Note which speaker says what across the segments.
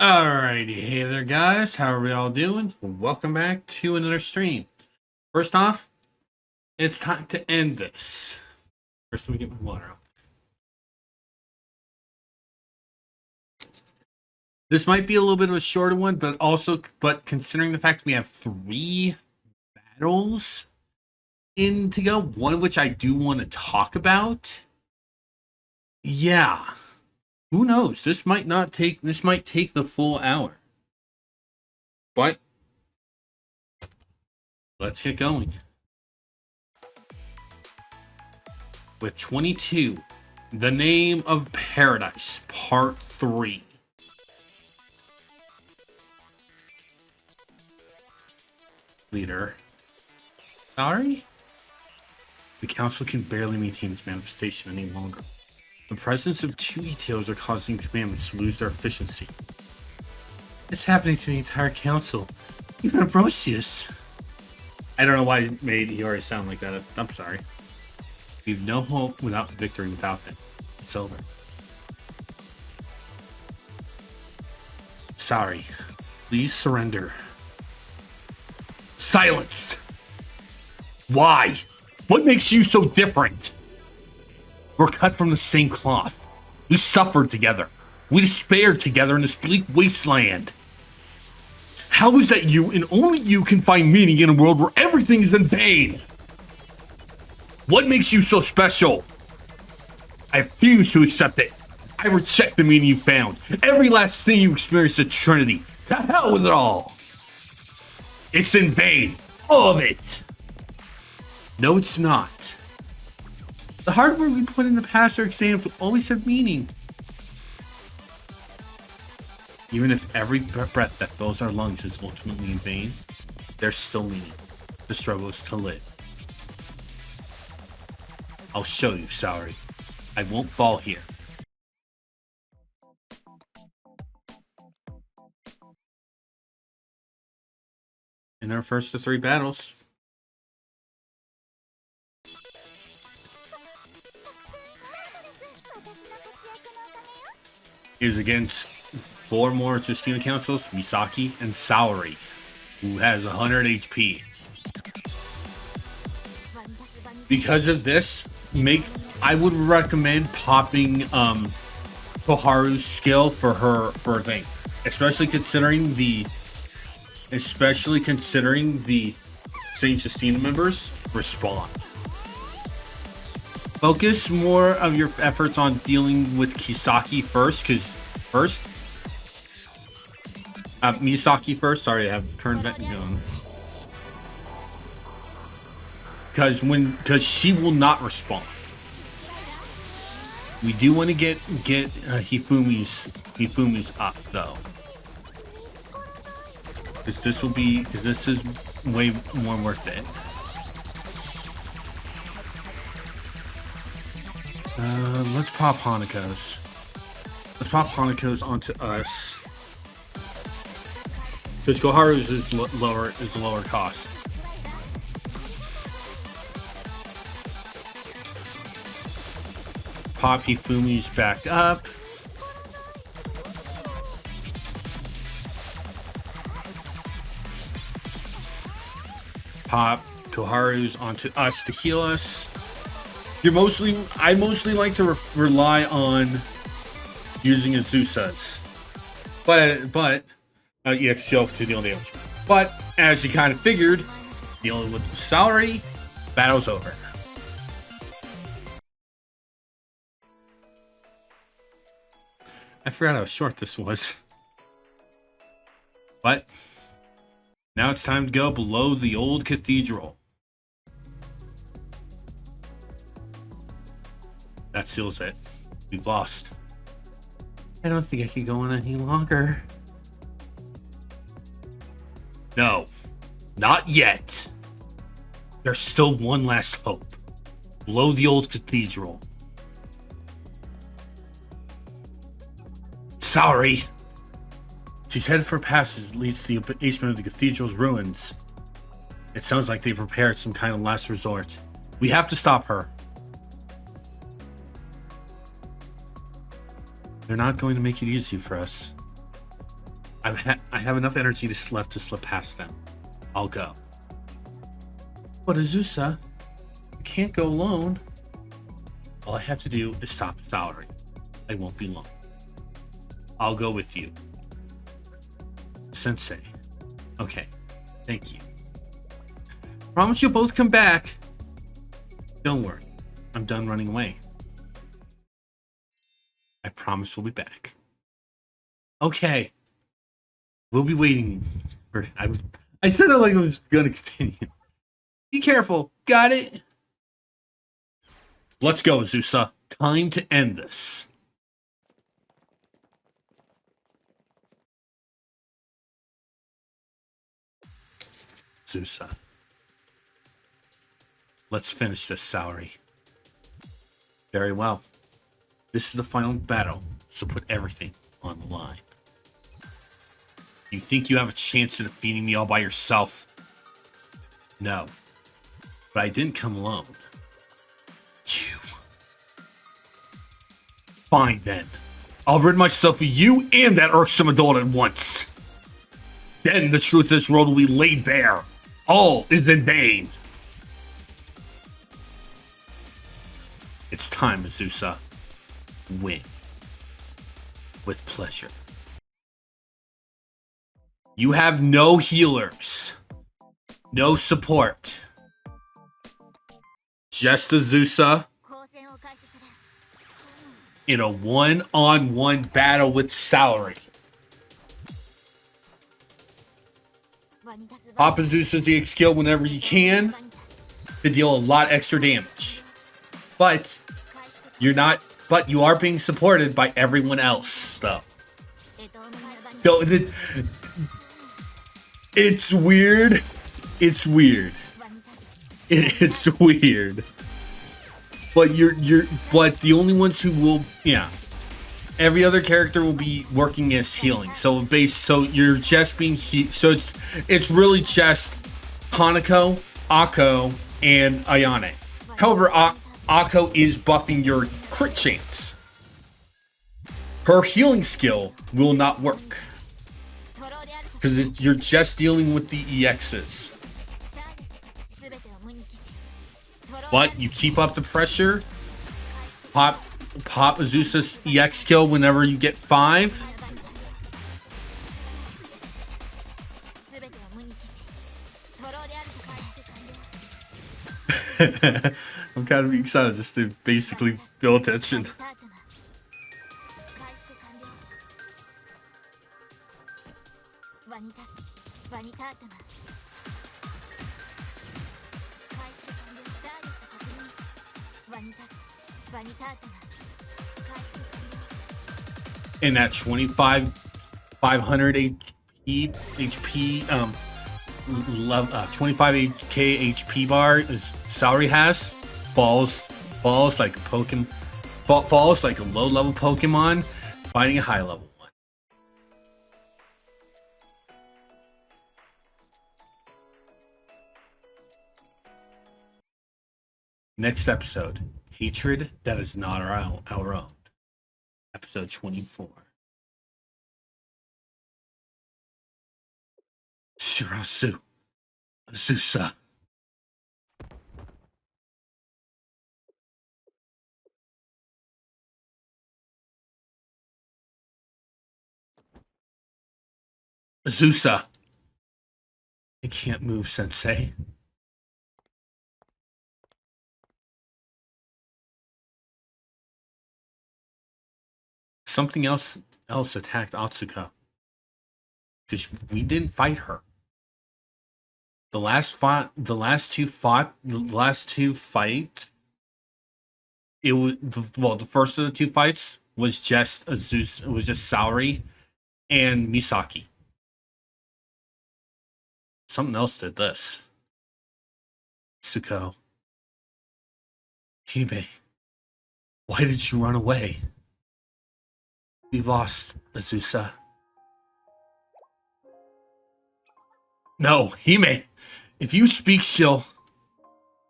Speaker 1: Alrighty, hey there guys, how are we all doing? Welcome back to another stream. First off, it's time to end this. First, let me get my water out. This might be a little bit of a shorter one, but considering the fact we have 3 battles in to go, one of which I do want to talk about. Yeah. Who knows? This might take the full hour. But let's get going. With 22, The Name of Paradise, Part 3. Leader. Sorry? The council can barely maintain its manifestation any longer. The presence of 2 ETOs are causing commandments to lose their efficiency. It's happening to the entire council. Even Ambrosius. I don't know why he made Hiyori sound like that. I'm sorry. We've no hope without victory without them. It's over. Sorry. Please surrender. Silence! Why? What makes you so different? We're cut from the same cloth. We suffered together. We despaired together in this bleak wasteland. How is that you and only you can find meaning in a world where everything is in vain? What makes you so special? I refuse to accept it. I reject the meaning you found. Every last thing you experienced at Trinity. To hell with it all. It's in vain. All of it. No, it's not. The hard work we put in the past our exams will always have meaning. Even if every breath that fills our lungs is ultimately in vain, there's still meaning. The struggle is to live. I'll show you, Saori. I won't fall here. In our first of 3 battles. Is against 4 more Justina Councils, Misaki and Saori, who has 100 HP. Because of this, I would recommend popping Koharu's skill for her thing, especially considering the Saint Justina members respond. Focus more of your efforts on dealing with Misaki first. Sorry, I have current event going. Because she will not respond. We do want to get Hifumi's up though. Because this is way more worth it. Let's pop Hanako's. Let's pop Hanako's onto us. Because Koharu's is lower cost. Pop Hifumi's back up. Pop Koharu's onto us to heal us. I mostly like to rely on using Azusa's, but EX12 to deal damage. But as you kind of figured, dealing with Saori, battle's over. I forgot how short this was. But now it's time to go below the old cathedral. That seals it. We've lost. I don't think I can go on any longer. No, not yet. There's still one last hope. Below the old cathedral. Sorry. She's headed for a passage that leads to the basement of the cathedral's ruins. It sounds like they prepared some kind of last resort. We have to stop her. They're not going to make it easy for us. I have enough energy left to slip past them. I'll go. But Azusa, you can't go alone. All I have to do is stop Salary. I won't be long. I'll go with you. Sensei. Okay. Thank you. Promise you'll both come back. Don't worry. I'm done running away. I promise we'll be back. Okay. We'll be waiting for... I said it like I was gonna continue. Be careful. Got it? Let's go, Azusa. Time to end this. Azusa. Let's finish this, Salary. Very well. This is the final battle, so put everything on the line. You think you have a chance of defeating me all by yourself? No. But I didn't come alone. You. Fine then. I'll rid myself of you and that irksome adult at once. Then the truth of this world will be laid bare. All is in vain. It's time, Azusa. Win. With pleasure. You have no healers. No support. Just Azusa in a one-on-one battle with Salary. Pop Azusa's EX skill whenever you can to deal a lot extra damage. But you are being supported by everyone else, though. It's weird. It's weird. It's weird. But but the only ones who will, every other character will be working as healing. So you're just being so it's really just Hanako, Akko, and Ayane. However, Akko is buffing your crit chance. Her healing skill will not work because you're just dealing with the EXs. But you keep up the pressure. Pop Azusa's EX skill whenever you get 5. I'm kind of excited just to basically feel attention. In that 500 HP, 25k HP bar Salary has falls like a Pokemon, falls like a low level Pokemon fighting a high level one. Next episode, hatred that is not our own. Episode 24. Shirasu. Azusa. Azusa. I can't move, Sensei. Something else attacked Atsuka. Because we didn't fight her. The last two fights. It was the first of the two fights was just Azusa. It was just Salary and Misaki. Something else did this. Tsuko. Hime. Why did you run away? We lost, Azusa. No, Hime. If you speak, she'll...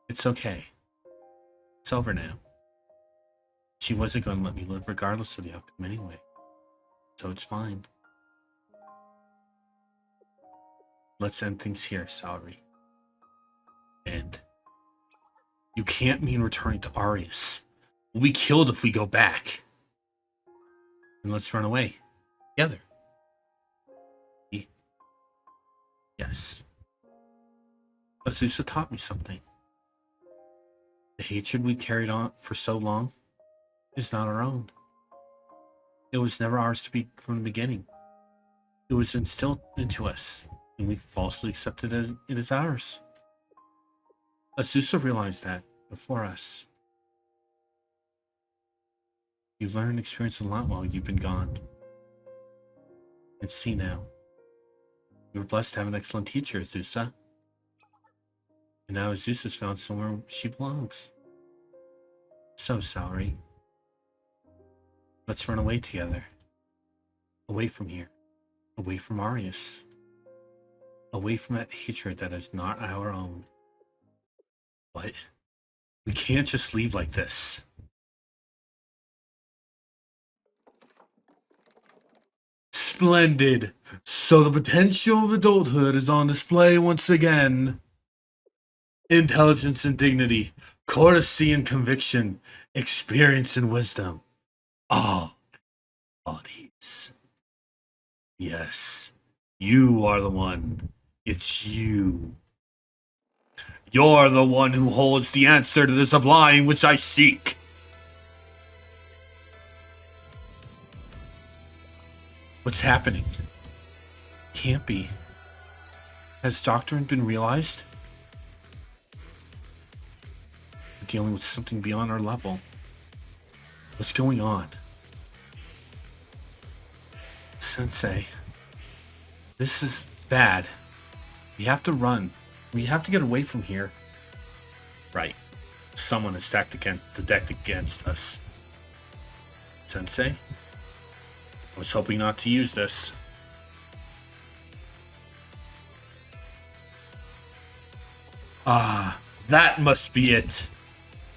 Speaker 1: It's okay. It's over now. She wasn't going to let me live regardless of the outcome anyway. So it's fine. Let's end things here, Saori. And you can't mean returning to Arius. We'll be killed if we go back. And let's run away together. Yes. Azusa taught me something. The hatred we carried on for so long is not our own. It was never ours to be from the beginning. It was instilled into us, and we falsely accepted it as ours. Azusa realized that before us. You've learned and experienced a lot while you've been gone. And see now. You were blessed to have an excellent teacher, Azusa. And now Azusa's found somewhere she belongs. So, Saori. Let's run away together. Away from here. Away from Arius. Away from that hatred that is not our own. But we can't just leave like this. Splendid. So the potential of adulthood is on display once again. Intelligence and dignity, courtesy and conviction, experience and wisdom. All bodies. Yes, you are the one. It's you. You're the one who holds the answer to the sublime which I seek. What's happening? Can't be. Has doctrine been realized? We're dealing with something beyond our level. What's going on? Sensei, this is bad. We have to run. We have to get away from here. Right. Someone has stacked the deck against us. Sensei? I was hoping not to use this. Ah, that must be it.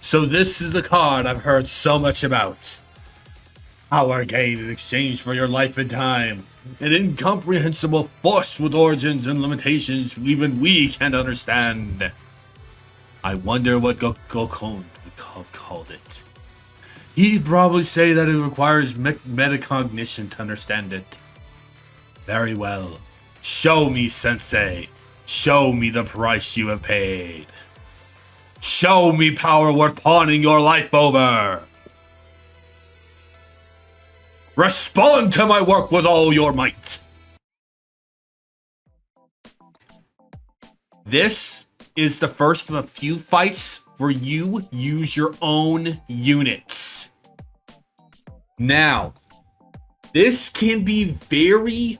Speaker 1: So this is the card I've heard so much about. Power gained in exchange for your life and time. An incomprehensible force with origins and limitations even we can't understand. I wonder what Gokon would have called it. He'd probably say that it requires metacognition to understand it. Very well. Show me, Sensei. Show me the price you have paid. Show me power worth pawning your life over. Respond to my work with all your might. This is the first of a few fights where you use your own units. Now, this can be very,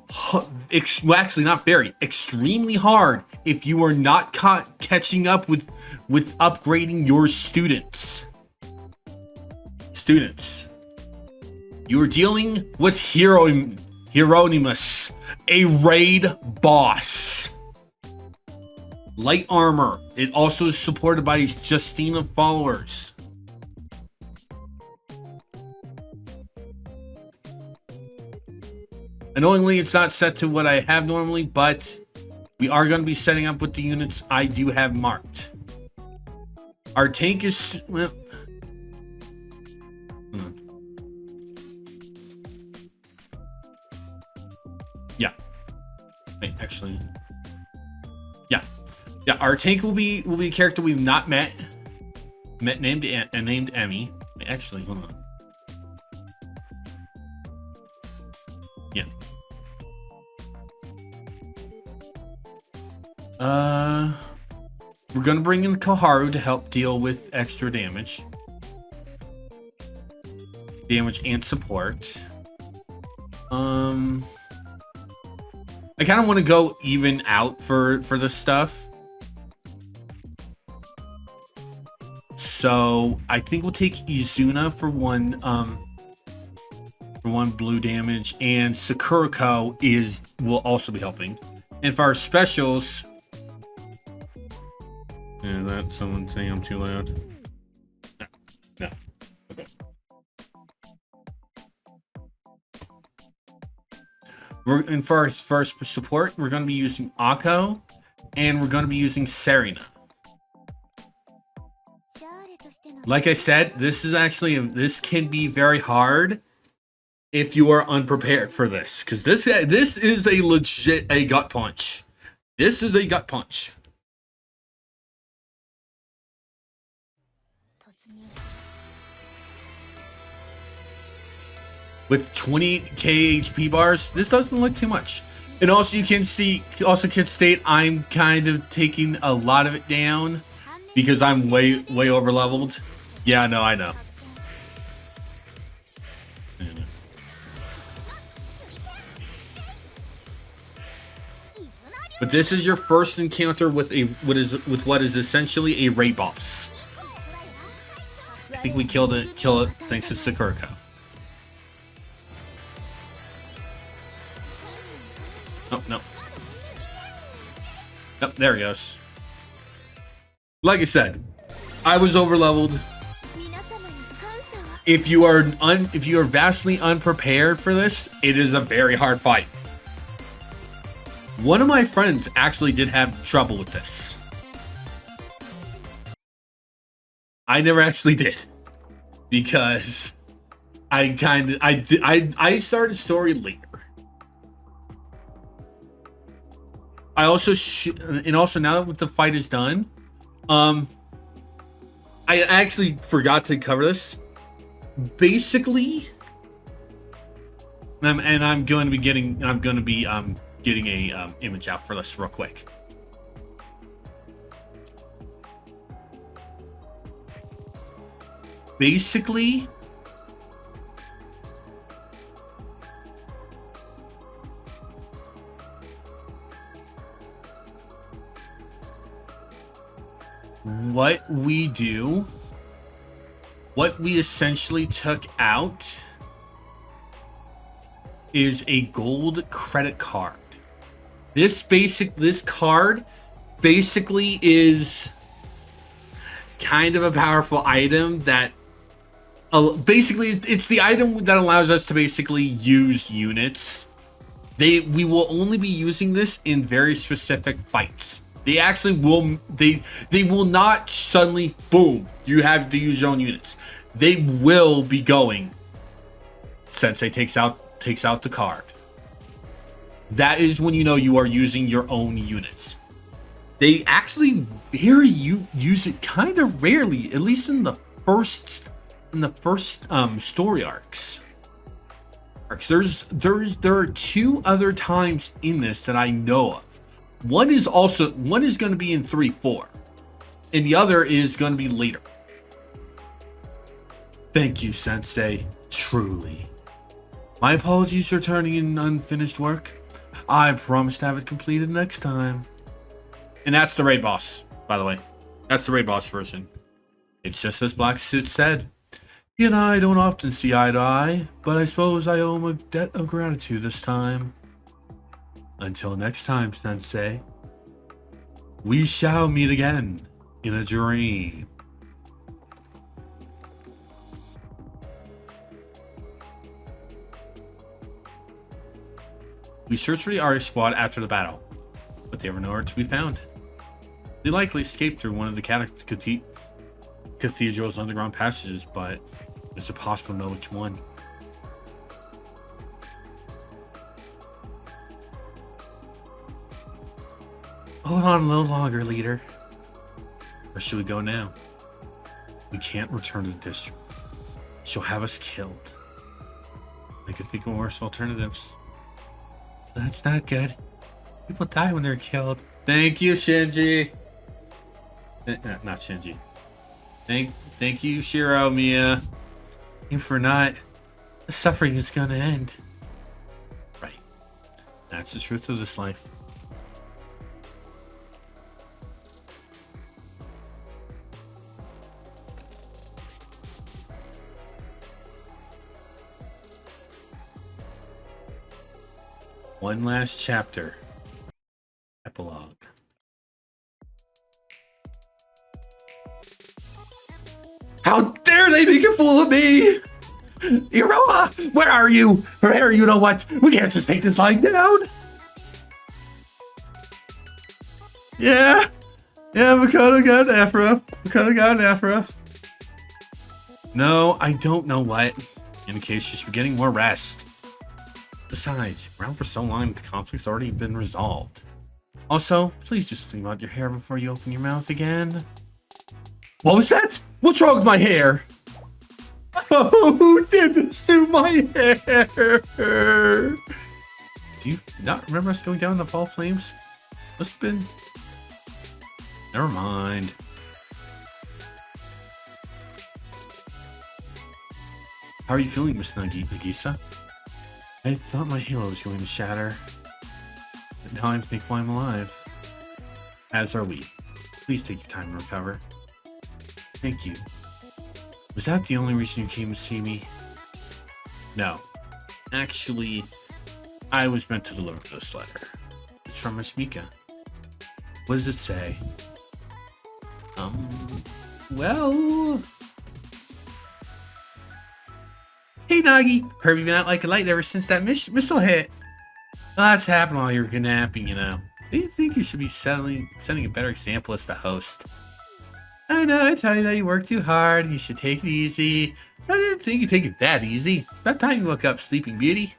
Speaker 1: actually not very, extremely hard if you are not catching up with upgrading your students. You are dealing with Hieronymus, a raid boss. Light armor. It also is supported by Justina followers. Annoyingly, it's not set to what I have normally, but we are going to be setting up with the units I do have marked. Our tank is... Well, yeah. Wait, actually... Yeah, our tank will be a character we've not met named Emmy. Wait, actually, hold on. Yeah. We're gonna bring in Koharu to help deal with extra damage and support. I kind of want to go even out for this stuff. So I think we'll take Izuna for one blue damage, and Sakurako will also be helping. And for our specials, yeah, that's someone saying I'm too loud. No. Okay. And for our first support, we're going to be using Akko, and we're going to be using Serena. Like I said, this can be very hard if you are unprepared for this, because this is a legit gut punch. This is a gut punch. With 20k HP bars, this doesn't look too much. And also you can state I'm kind of taking a lot of it down because I'm way over leveled. Yeah, no, I know. But this is your first encounter with what is essentially a raid boss. I think we kill it thanks to Sakurako. Oh, no. Nope, there he goes. Like I said, I was over leveled. If you are vastly unprepared for this, it is a very hard fight. One of my friends actually did have trouble with this. I never actually did, because I started story later. I also and also now that the fight is done, I actually forgot to cover this. Basically, I'm going to be getting a image out for this real quick. Basically, what we essentially took out is a gold credit card. This card basically is kind of a powerful item that basically it's the item that allows us to basically use units. We will only be using this in very specific fights. They actually will they will not suddenly boom, you have to use your own units. They will be going Sensei takes out the card. That is when you know you are using your own units. They actually use it kind of rarely, at least in the first story arcs. There are two other times in this that I know of. One is going to be in 3-4, and the other is going to be later. Thank you, Sensei. Truly. My apologies for turning in unfinished work. I promise to have it completed next time. And that's the raid boss, by the way. That's the raid boss version. It's just as Black Suit said. He and I don't often see eye to eye, but I suppose I owe him a debt of gratitude this time. Until next time, Sensei. We shall meet again in a dream. We searched for the Arya squad after the battle, but they were nowhere to be found. They likely escaped through one of the cathedral's underground passages, but it's impossible to know which one. Hold on a little longer, leader. Where should we go now? We can't return to the district. She'll have us killed. I could think of worse alternatives. That's not good. People die when they're killed. Thank you, Shinji. Not Shinji. Thank you, Shiro, Mia. If we're not, the suffering is gonna end. Right. That's the truth of this life. One last chapter. Epilogue. How dare they make a fool of me! Iroha, where are you? Where, you know what? We can't just take this lying down. Yeah. Yeah, Makoto got an afro. Makoto got an afro. No, I don't know what. In case you should be getting more rest. Besides, around for so long, the conflict's already been resolved. Also, please just think about your hair before you open your mouth again. What was that? What's wrong with my hair? Oh, who did this to my hair? Do you not remember us going down the ball flames? Must have been... Never mind. How are you feeling, Miss Nagisa? I thought my halo was going to shatter. But now I'm thankful I'm alive. As are we. Please take your time to recover. Thank you. Was that the only reason you came to see me? No. Actually, I was meant to deliver this letter. It's from Miss Mika. What does it say? Well... Hey, Nagi! Heard you've been out like a light ever since that missile hit. Well, that's happened while you were napping, you know. Do you think you should be setting a better example as the host? I know, I tell you that you work too hard. You should take it easy. I didn't think you'd take it that easy. About time you woke up, Sleeping Beauty.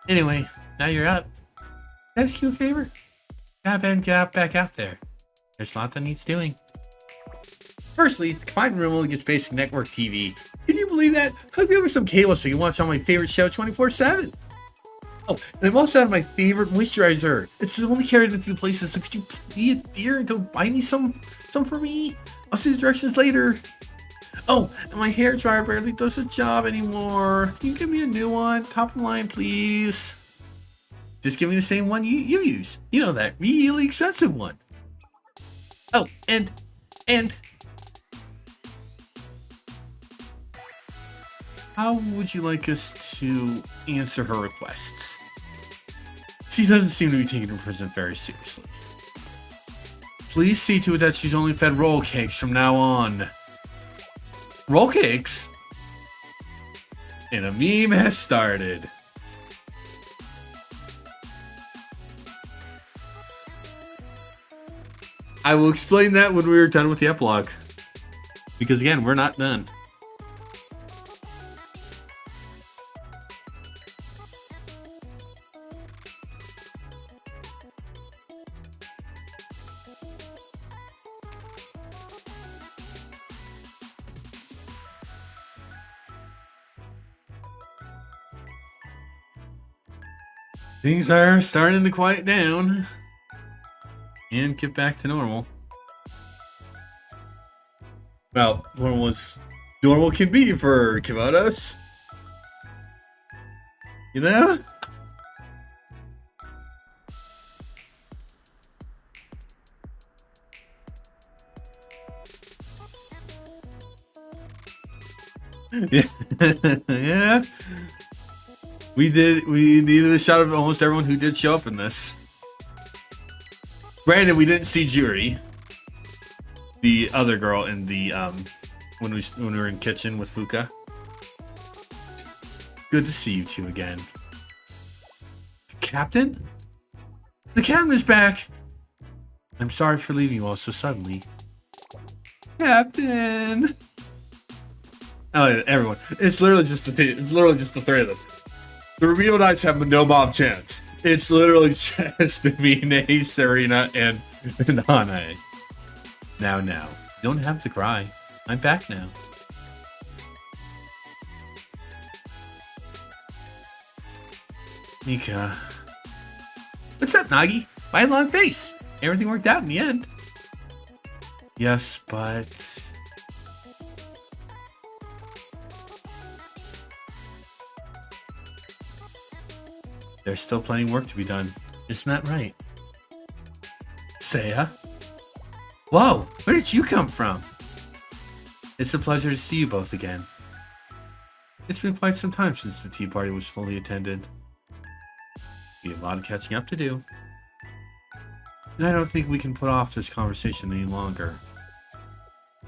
Speaker 1: Anyway, now you're up. Can I ask you a favor? Gotta get back out there. There's a lot that needs doing. Firstly, the confined room only gets basic network TV. Can you believe that? Hook me up with some cable so you can watch all my favorite show 24/7. Oh, and I've also had my favorite moisturizer. It's only carried in a few places, so could you be a dear and go buy me some for me? I'll see the directions later. Oh, and my hair dryer barely does the job anymore. Can you give me a new one? Top of the line, please. Just give me the same one you use. You know, that really expensive one. Oh, and... How would you like us to answer her requests? She doesn't seem to be taking her prison very seriously. Please see to it that she's only fed roll cakes from now on. Roll cakes? And a meme has started. I will explain that when we're done with the epilogue. Because again, we're not done. Things are starting to quiet down and get back to normal. Well, normal can be for Kimonos. You know? Yeah. We needed a shot of almost everyone who did show up in this. Granted, we didn't see Juri, the other girl in the when we were in kitchen with Fuka. Good to see you two again. The captain? The captain is back. I'm sorry for leaving you all so suddenly. Captain. Oh, everyone. It's literally just the three of them. The Rubio Knights have no mob chance. It's literally just Mine, Serena, and Hanae. Now, you don't have to cry. I'm back now. Mika. What's up, Nagi? By a long face. Everything worked out in the end. Yes, but... There's still plenty of work to be done. Isn't that right? Seiya? Whoa! Where did you come from? It's a pleasure to see you both again. It's been quite some time since the tea party was fully attended. We have a lot of catching up to do. And I don't think we can put off this conversation any longer.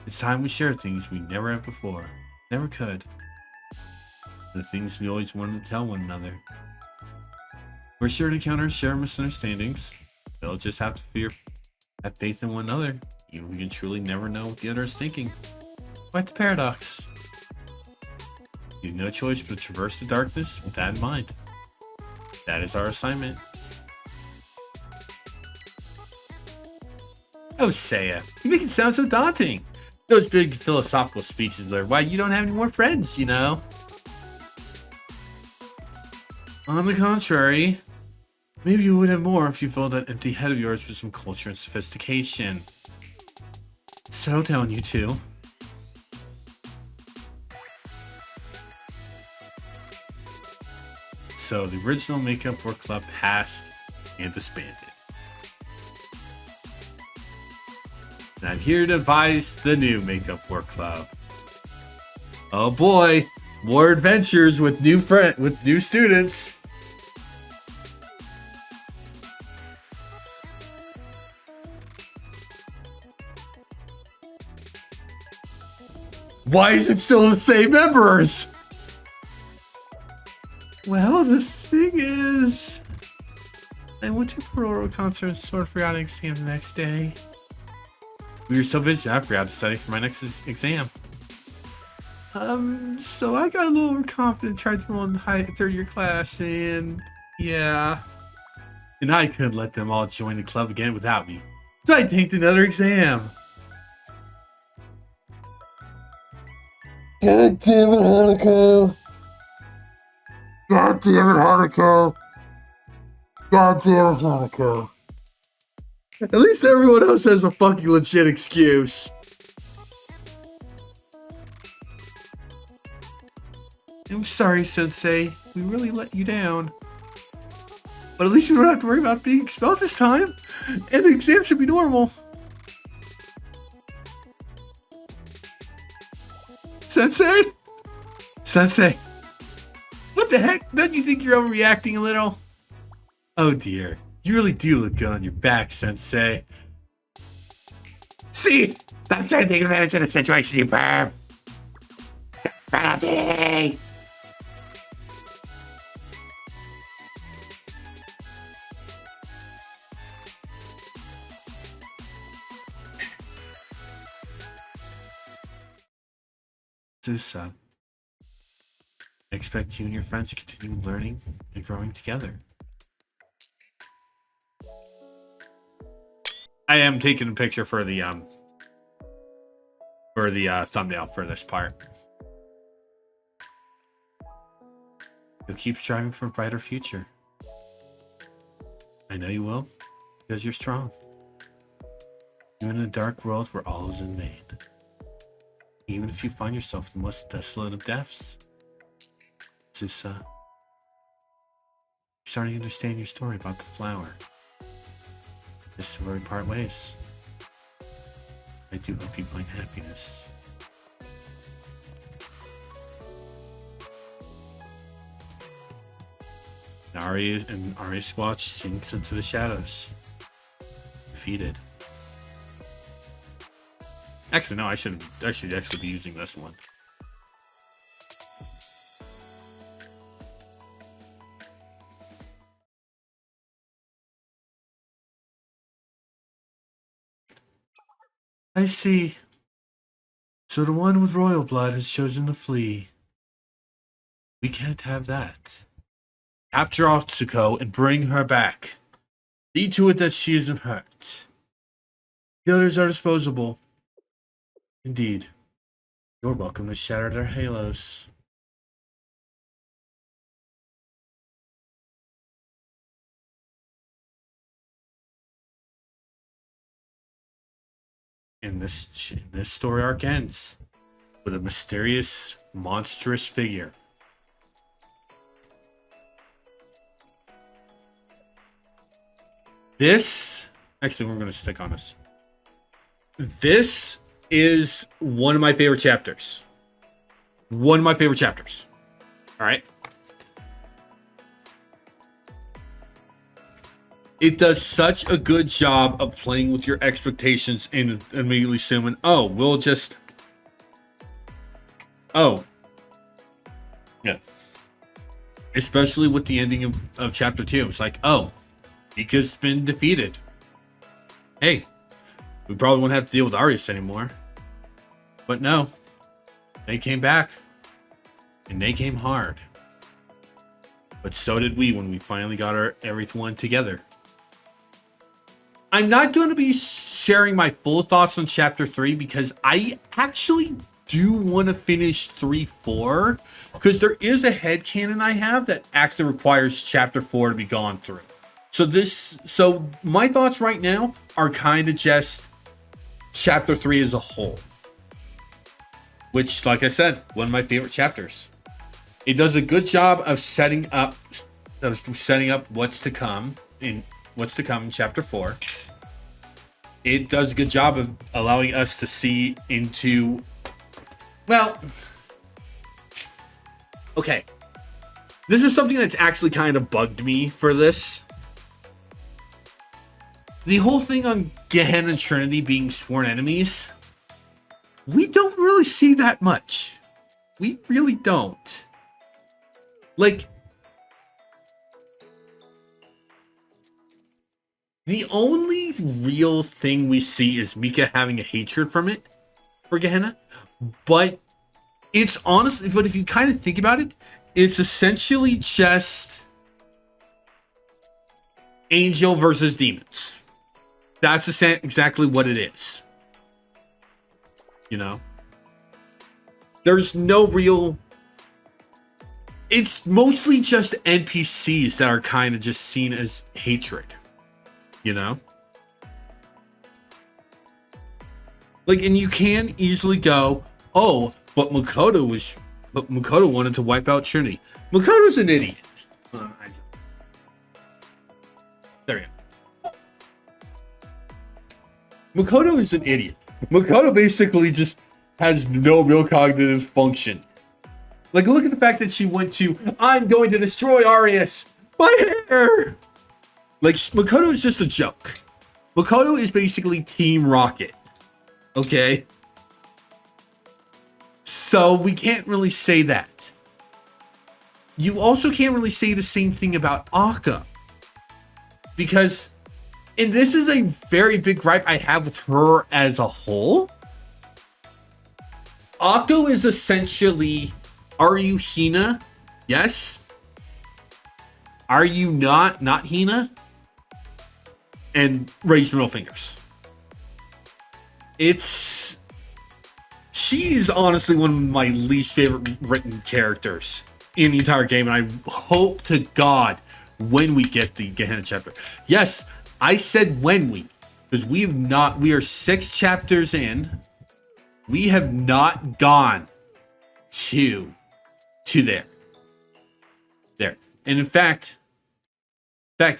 Speaker 1: It's time we share things we never have before. Never could. The things we always wanted to tell one another. We're sure to encounter shared misunderstandings. They'll just have to have faith in one another, even we can truly never know what the other is thinking. Quite the paradox. You have no choice but to traverse the darkness with that in mind. That is our assignment. Oh, Seiya, you make it sound so daunting. Those big philosophical speeches are why you don't have any more friends, you know? On the contrary, maybe you would have more if you filled that empty head of yours with some culture and sophistication. Settle down, you two. So the original Makeup Work Club passed and disbanded. And I'm here to advise the new Makeup Work Club. Oh boy, more adventures with new students. Why is it still the same members? Well, the thing is, I went to Aurora concert and sort of forgot an exam the next day. We were so busy, I forgot to study for my next exam. So I got a little overconfident, tried to go in third year class, and yeah. And I couldn't let them all join the club again without me. So I tanked another exam.
Speaker 2: God damn it, Hanako! God damn it, Hanako! God damn it, Hanako!
Speaker 1: At least everyone else has a fucking legit excuse. I'm sorry, Sensei. We really let you down. But at least you don't have to worry about being expelled this time. And the exam should be normal. Sensei? Sensei. What the heck? Don't you think you're overreacting a little? Oh dear. You really do look good on your back, Sensei. See? Stop trying to take advantage of the situation, you perv. Penalty! Susa, I expect you and your friends to continue learning and growing together. I am taking a picture for the thumbnail for this part. You'll keep striving for a brighter future. I know you will, because you're strong. You're in a dark world where all is in vain. Even if you find yourself the most desolate of deaths. Susa, I'm starting to understand your story about the flower. This is where we part ways. I do hope you find happiness. Arya Squatch sinks into the shadows. Defeated. Actually, no, I should actually be using this one. I see. So the one with royal blood has chosen to flee. We can't have that. Capture Atsuko and bring her back. See to it that she isn't hurt. The others are disposable. Indeed. You're welcome to shatter their halos. And this story arc ends with a mysterious, monstrous figure. Actually, we're going to stick on this. This is one of my favorite chapters. One of my favorite chapters. All right. It does such a good job of playing with your expectations and immediately assuming, oh, we'll just... Oh. Yeah. Especially with the ending of chapter 2. It's like, oh, Mika's been defeated. Hey, we probably won't have to deal with Arius anymore. But no, they came back. And they came hard. But so did we when we finally got everyone together. I'm not going to be sharing my full thoughts on chapter 3 because I actually do want to finish 3-4 because there is a headcanon I have that actually requires chapter 4 to be gone through. So my thoughts right now are kind of just chapter 3 as a whole, which, like I said, one of my favorite chapters. It does a good job of setting up what's to come in chapter 4. It does a good job of allowing us to see into, well, okay. This is something that's actually kind of bugged me for this. The whole thing on Gehenna and Trinity being sworn enemies, we don't really see that much. We really don't. Like, the only real thing we see is Mika having a hatred for Gehenna. But it's honestly, but if you kind of think about it, it's essentially just angel versus demons. That's exactly what it is. You know? There's no real... It's mostly just NPCs that are kind of just seen as hatred. You know? Like, and you can easily go, oh, but Makoto wanted to wipe out Trinity. Makoto's an idiot. There we go. Makoto is an idiot. Makoto basically just has no real cognitive function. Like, look at the fact that she went to, I'm going to destroy Arius. My hair. Like, Makoto is just a joke. Makoto is basically Team Rocket. Okay? So, we can't really say that. You also can't really say the same thing about Akka. Because, and this is a very big gripe I have with her as a whole. Akko is essentially, are you Hina? Yes. Are you not Hina? And raise middle fingers. She is honestly one of my least favorite written characters in the entire game, and I hope to God when we get the Gehenna chapter. Yes, I said when because we are 6 chapters in. We have not gone to there. And in fact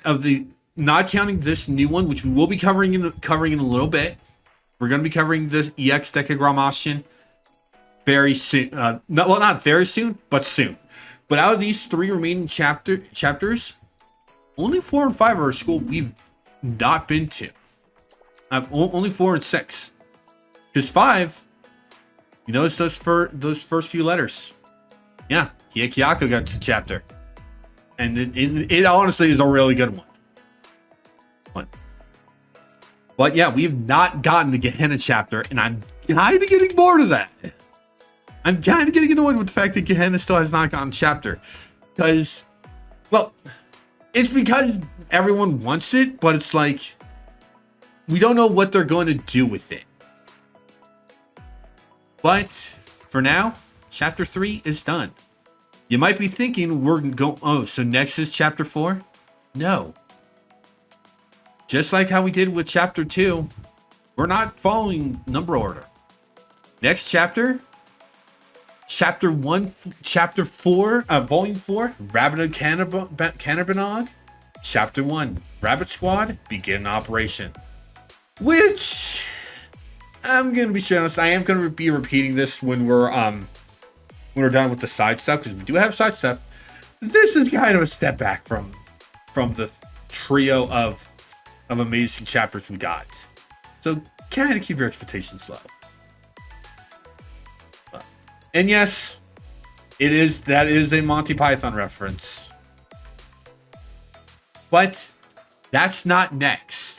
Speaker 1: of the, not counting this new one, which we will be covering in a little bit, we're going to be covering this EX Dekagrammashin very soon. Not very soon, but soon. But out of these 3 remaining chapters, only 4 and 5 are a school we've not been to. Only 4 and 6. Because 5, you notice those first few letters. Yeah, Hyakyako got to chapter. And it honestly is a really good one. But yeah, we have not gotten the Gehenna chapter, and I'm kind of getting bored of that. I'm kind of getting annoyed with the fact that Gehenna still has not gotten a chapter. Because, well, it's because everyone wants it, but it's like, we don't know what they're going to do with it. But for now, chapter 3 is done. You might be thinking so next is chapter 4? No. Just like how we did with chapter 2, we're not following number order. Next chapter, chapter 1, chapter 4, volume 4, Rabbit of Canterbanog. Chapter 1, Rabbit Squad, begin operation. Which, I'm going to be straight honest, I am going to be repeating this when we're done with the side stuff, because we do have side stuff. This is kind of a step back from the trio of amazing chapters we got. So kind of keep your expectations low. And yes, that is a Monty Python reference. But that's not next.